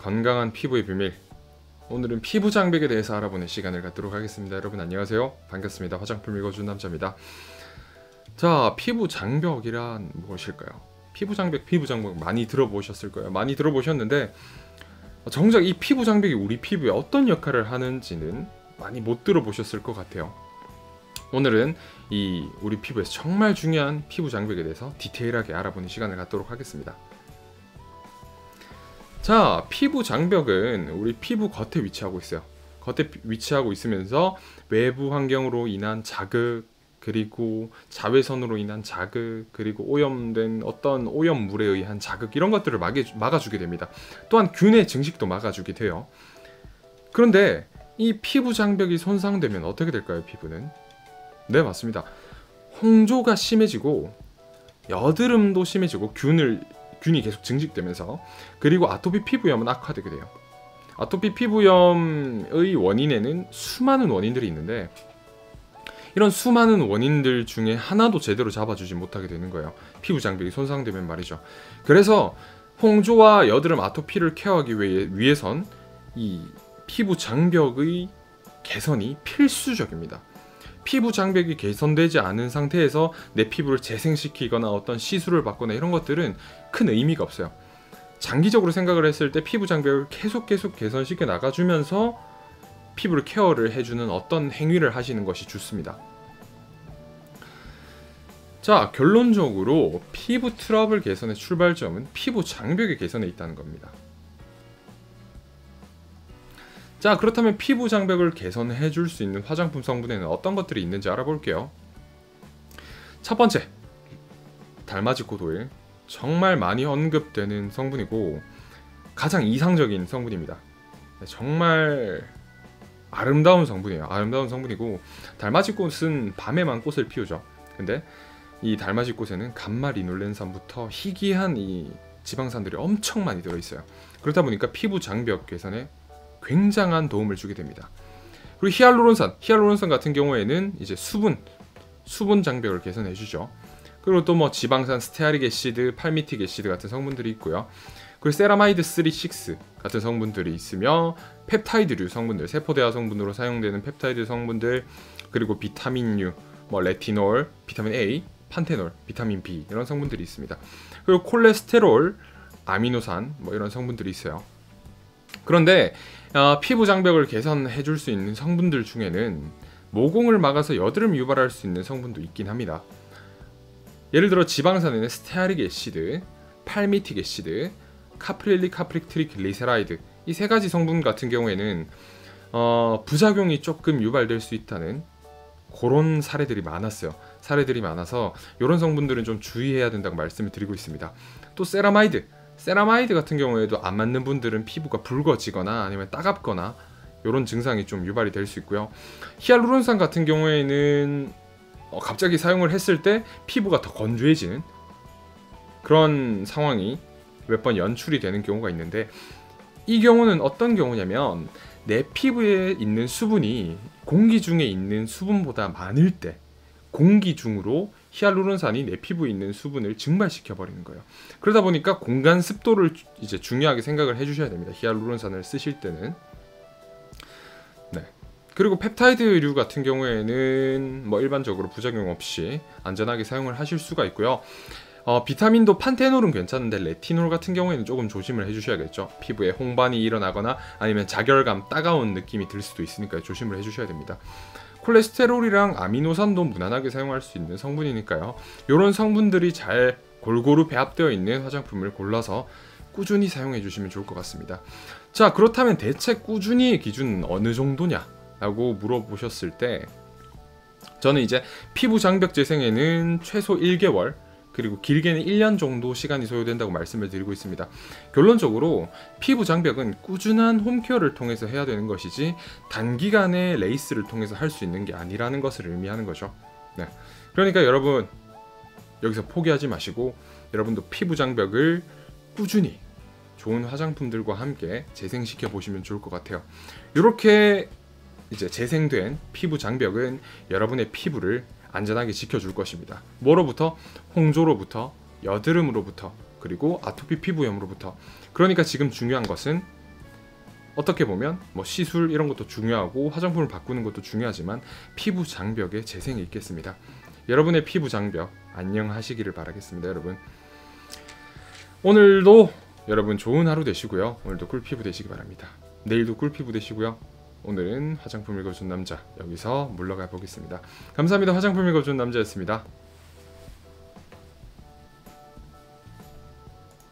건강한 피부의 비밀. 오늘은 피부 장벽에 대해서 알아보는 시간을 갖도록 하겠습니다. 여러분 안녕하세요. 반갑습니다. 화장품 읽어준 남자입니다. 자, 피부 장벽이란 무엇일까요? 피부 장벽 많이 들어보셨을 거예요. 많이 들어보셨는데 정작 이 피부 장벽이 우리 피부에 어떤 역할을 하는지는 많이 못 들어보셨을 것 같아요. 오늘은 이 우리 피부에서 정말 중요한 피부 장벽에 대해서 디테일하게 알아보는 시간을 갖도록 하겠습니다. 자, 피부 장벽은 우리 피부 겉에 위치하고 있어요. 겉에 위치하고 있으면서 외부 환경으로 인한 자극, 그리고 자외선으로 인한 자극, 그리고 오염된 어떤 오염물에 의한 자극, 이런 것들을 막아주게 됩니다. 또한 균의 증식도 막아주게 돼요. 그런데 이 피부 장벽이 손상되면 어떻게 될까요, 피부는? 네, 맞습니다. 홍조가 심해지고 여드름도 심해지고 균이 계속 증식되면서, 그리고 아토피 피부염은 악화되게 돼요. 아토피 피부염의 원인에는 수많은 원인들이 있는데 이런 수많은 원인들 중에 하나도 제대로 잡아주지 못하게 되는 거예요. 피부 장벽이 손상되면 말이죠. 그래서 홍조와 여드름, 아토피를 케어하기 위해선 이 피부 장벽의 개선이 필수적입니다. 피부 장벽이 개선되지 않은 상태에서 내 피부를 재생시키거나 어떤 시술을 받거나 이런 것들은 큰 의미가 없어요. 장기적으로 생각을 했을 때 피부 장벽을 계속 개선시켜 나가주면서 피부를 케어를 해주는 어떤 행위를 하시는 것이 좋습니다. 자, 결론적으로 피부 트러블 개선의 출발점은 피부 장벽의 개선에 있다는 겁니다. 자, 그렇다면 피부 장벽을 개선해 줄 수 있는 화장품 성분에는 어떤 것들이 있는지 알아볼게요. 첫 번째, 달맞이코도일. 정말 많이 언급되는 성분이고 가장 이상적인 성분입니다. 정말 아름다운 성분이에요. 아름다운 성분이고, 달맞이꽃은 밤에만 꽃을 피우죠. 근데 이 달맞이꽃에는 감마리놀렌산부터 희귀한 이 지방산들이 엄청 많이 들어있어요. 그렇다 보니까 피부 장벽 개선에 굉장한 도움을 주게 됩니다. 그리고 히알루론산 같은 경우에는 이제 수분 장벽을 개선해 주죠. 그리고 또 뭐 지방산, 스테아릭 애시드, 팔미틱 애시드 같은 성분들이 있고요. 그리고 세라마이드 3, 6 같은 성분들이 있으며, 펩타이드류 성분들, 세포대화 성분으로 사용되는 펩타이드 성분들, 그리고 비타민류, 뭐 레티놀, 비타민 A, 판테놀, 비타민 B, 이런 성분들이 있습니다. 그리고 콜레스테롤, 아미노산, 뭐 이런 성분들이 있어요. 그런데 피부 장벽을 개선해 줄 수 있는 성분들 중에는 모공을 막아서 여드름 유발할 수 있는 성분도 있긴 합니다. 예를 들어 지방산에는 스테아릭 애시드, 팔미틱 애시드, 카프릴릭 트리글리세라이드, 이 세 가지 성분 같은 경우에는 부작용이 조금 유발될 수 있다는 그런 사례들이 많아서 이런 성분들은 좀 주의해야 된다고 말씀을 드리고 있습니다. 또 세라마이드 같은 경우에도 안 맞는 분들은 피부가 붉어지거나 아니면 따갑거나 이런 증상이 좀 유발이 될 수 있고요. 히알루론산 같은 경우에는 갑자기 사용을 했을 때 피부가 더 건조해지는 그런 상황이 몇 번 연출이 되는 경우가 있는데, 이 경우는 어떤 경우냐면 내 피부에 있는 수분이 공기 중에 있는 수분보다 많을 때 공기 중으로 히알루론산이 내 피부에 있는 수분을 증발시켜 버리는 거예요. 그러다 보니까 공간 습도를 이제 중요하게 생각을 해주셔야 됩니다. 히알루론산을 쓰실 때는. 네. 그리고 펩타이드류 같은 경우에는 뭐 일반적으로 부작용 없이 안전하게 사용을 하실 수가 있고요. 비타민도 판테놀은 괜찮은데 레티놀 같은 경우에는 조금 조심을 해주셔야겠죠. 피부에 홍반이 일어나거나 아니면 자결감, 따가운 느낌이 들 수도 있으니까 조심을 해주셔야 됩니다. 콜레스테롤이랑 아미노산도 무난하게 사용할 수 있는 성분이니까요. 이런 성분들이 잘 골고루 배합되어 있는 화장품을 골라서 꾸준히 사용해 주시면 좋을 것 같습니다. 자, 그렇다면 대체 꾸준히의 기준은 어느 정도냐 라고 물어보셨을 때, 저는 이제 피부 장벽 재생에는 최소 1개월, 그리고 길게는 1년 정도 시간이 소요된다고 말씀을 드리고 있습니다. 결론적으로 피부 장벽은 꾸준한 홈케어를 통해서 해야 되는 것이지 단기간에 레이스를 통해서 할 수 있는 게 아니라는 것을 의미하는 거죠. 네. 그러니까 여러분 여기서 포기하지 마시고 여러분도 피부 장벽을 꾸준히 좋은 화장품들과 함께 재생시켜 보시면 좋을 것 같아요. 이렇게 이제 재생된 피부 장벽은 여러분의 피부를 안전하게 지켜줄 것입니다. 뭐로부터? 홍조로부터, 여드름으로부터, 그리고 아토피 피부염으로부터. 그러니까 지금 중요한 것은 어떻게 보면 뭐 시술 이런 것도 중요하고 화장품을 바꾸는 것도 중요하지만 피부 장벽에 재생이 있겠습니다. 여러분의 피부 장벽 안녕하시기를 바라겠습니다. 여러분, 오늘도 여러분 좋은 하루 되시고요. 오늘도 꿀피부 되시기 바랍니다. 내일도 꿀피부 되시고요. 오늘은 화장품 읽어준 남자 여기서 물러가 보겠습니다. 감사합니다. 화장품 읽어준 남자였습니다.